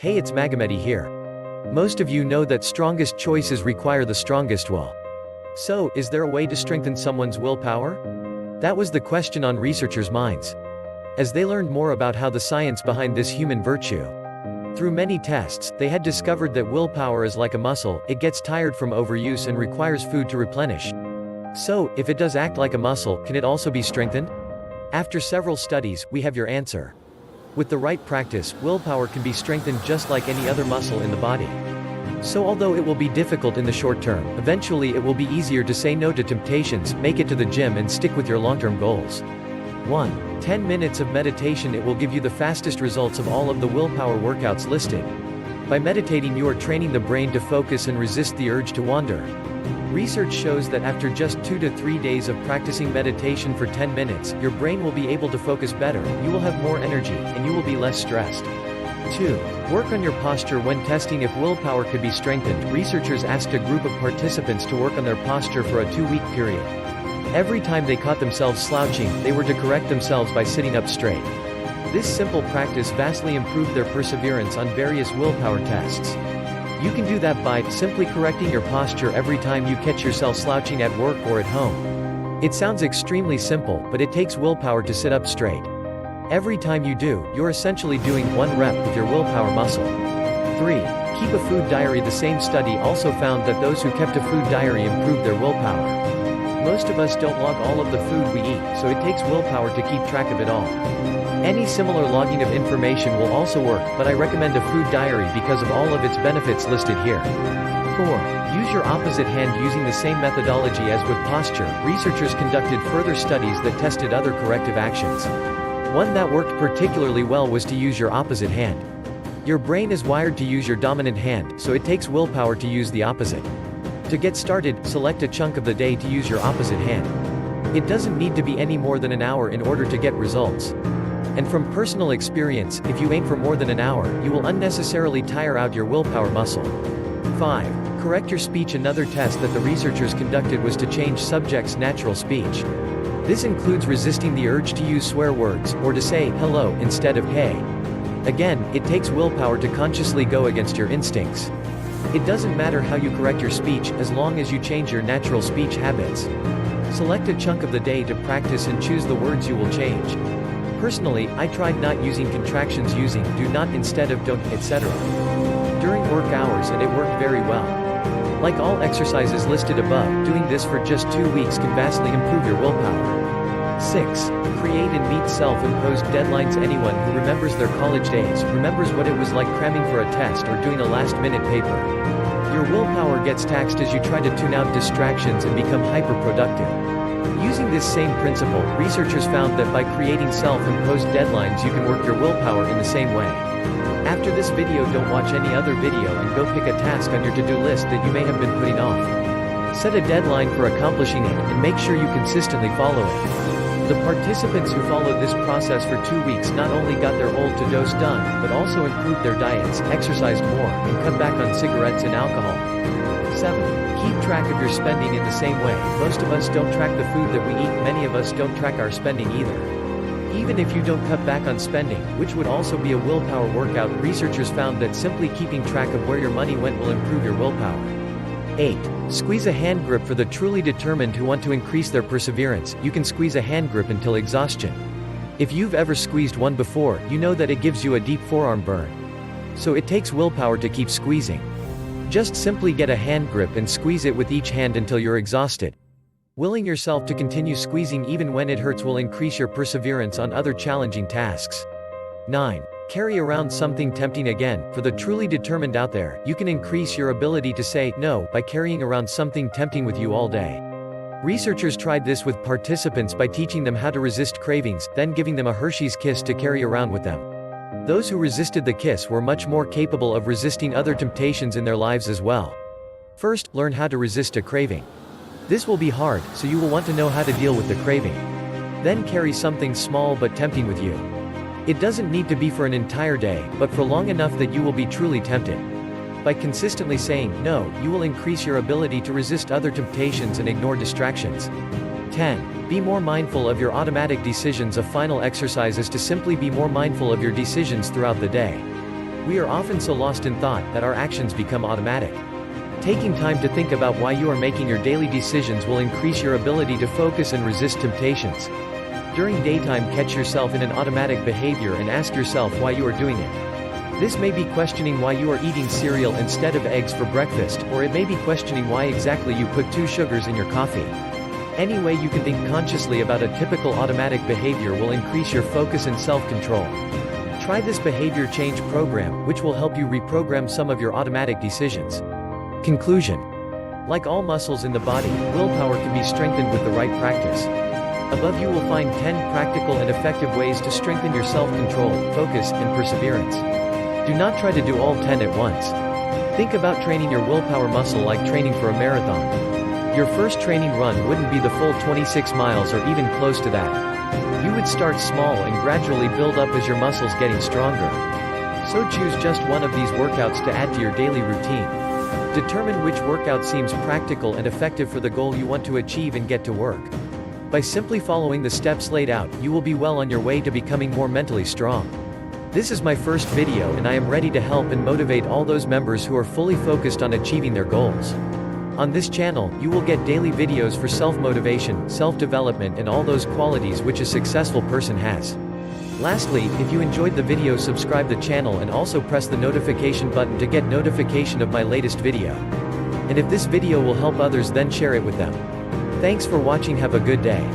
Hey, it's Magomedi here. Most of you know that strongest choices require the strongest will. So, is there a way to strengthen someone's willpower? That was the question on researchers' minds. As they learned more about how the science behind this human virtue. Through many tests, they had discovered that willpower is like a muscle, it gets tired from overuse and requires food to replenish. So, if it does act like a muscle, can it also be strengthened? After several studies, we have your answer. With the right practice, willpower can be strengthened just like any other muscle in the body. So although it will be difficult in the short term, eventually it will be easier to say no to temptations, make it to the gym and stick with your long-term goals. 1. 10 minutes of meditation. It will give you the fastest results of all of the willpower workouts listed. By meditating, you are training the brain to focus and resist the urge to wander. Research shows that after just 2 to 3 days of practicing meditation for 10 minutes, your brain will be able to focus better, you will have more energy, and you will be less stressed. 2. Work on your posture. When testing if willpower could be strengthened, researchers asked a group of participants to work on their posture for a 2-week period. Every time they caught themselves slouching, they were to correct themselves by sitting up straight. This simple practice vastly improved their perseverance on various willpower tests. You can do that by simply correcting your posture every time you catch yourself slouching at work or at home. It sounds extremely simple, but it takes willpower to sit up straight. Every time you do, you're essentially doing 1 rep with your willpower muscle. 3. Keep a food diary. The same study also found that those who kept a food diary improved their willpower. Most of us don't log all of the food we eat, so it takes willpower to keep track of it all. Any similar logging of information will also work, but I recommend a food diary because of all of its benefits listed here. 4. Use your opposite hand. Using the same methodology as with posture, researchers conducted further studies that tested other corrective actions. One that worked particularly well was to use your opposite hand. Your brain is wired to use your dominant hand, so it takes willpower to use the opposite. To get started, select a chunk of the day to use your opposite hand. It doesn't need to be any more than an hour in order to get results. And from personal experience, if you aim for more than an hour, you will unnecessarily tire out your willpower muscle. 5. Correct your speech. Another test that the researchers conducted was to change subjects' natural speech. This includes resisting the urge to use swear words, or to say hello instead of hey. Again, it takes willpower to consciously go against your instincts. It doesn't matter how you correct your speech, as long as you change your natural speech habits. Select a chunk of the day to practice and choose the words you will change. Personally, I tried not using contractions, using do not instead of don't, etc. during work hours, and it worked very well. Like all exercises listed above, doing this for just 2 weeks can vastly improve your willpower. 6. Create and meet self-imposed deadlines. Anyone who remembers their college days remembers what it was like cramming for a test or doing a last-minute paper. Your willpower gets taxed as you try to tune out distractions and become hyper-productive. Using this same principle, researchers found that by creating self-imposed deadlines you can work your willpower in the same way. After this video, don't watch any other video and go pick a task on your to-do list that you may have been putting off. Set a deadline for accomplishing it, and make sure you consistently follow it. The participants who followed this process for 2 weeks not only got their old to-dos done, but also improved their diets, exercised more, and cut back on cigarettes and alcohol. 7. Keep track of your spending in the same way. Most of us don't track the food that we eat. Many of us don't track our spending either. Even if you don't cut back on spending, which would also be a willpower workout, researchers found that simply keeping track of where your money went will improve your willpower. 8. Squeeze a hand grip. For the truly determined who want to increase their perseverance, you can squeeze a hand grip until exhaustion. If you've ever squeezed one before, you know that it gives you a deep forearm burn. So it takes willpower to keep squeezing. Just simply get a hand grip and squeeze it with each hand until you're exhausted. Willing yourself to continue squeezing even when it hurts will increase your perseverance on other challenging tasks. 9. Carry around something tempting. Again, for the truly determined out there, you can increase your ability to say no by carrying around something tempting with you all day. Researchers tried this with participants by teaching them how to resist cravings, then giving them a Hershey's Kiss to carry around with them. Those who resisted the kiss were much more capable of resisting other temptations in their lives as well. First, learn how to resist a craving. This will be hard, so you will want to know how to deal with the craving. Then carry something small but tempting with you. It doesn't need to be for an entire day, but for long enough that you will be truly tempted. By consistently saying no, you will increase your ability to resist other temptations and ignore distractions. 10. Be more mindful of your automatic decisions. A final exercise is to simply be more mindful of your decisions throughout the day. We are often so lost in thought that our actions become automatic. Taking time to think about why you are making your daily decisions will increase your ability to focus and resist temptations. During daytime, catch yourself in an automatic behavior and ask yourself why you are doing it. This may be questioning why you are eating cereal instead of eggs for breakfast, or it may be questioning why exactly you put 2 sugars in your coffee. Any way you can think consciously about a typical automatic behavior will increase your focus and self-control. Try this behavior change program, which will help you reprogram some of your automatic decisions. Conclusion. Like all muscles in the body, willpower can be strengthened with the right practice. Above you will find 10 practical and effective ways to strengthen your self-control, focus, and perseverance. Do not try to do all 10 at once. Think about training your willpower muscle like training for a marathon. Your first training run wouldn't be the full 26 miles or even close to that. You would start small and gradually build up as your muscles getting stronger. So choose just one of these workouts to add to your daily routine. Determine which workout seems practical and effective for the goal you want to achieve and get to work. By simply following the steps laid out, you will be well on your way to becoming more mentally strong. This is my first video and I am ready to help and motivate all those members who are fully focused on achieving their goals. On this channel, you will get daily videos for self-motivation, self-development and all those qualities which a successful person has. Lastly, if you enjoyed the video, subscribe the channel and also press the notification button to get notification of my latest video. And if this video will help others, then share it with them. Thanks for watching, have a good day.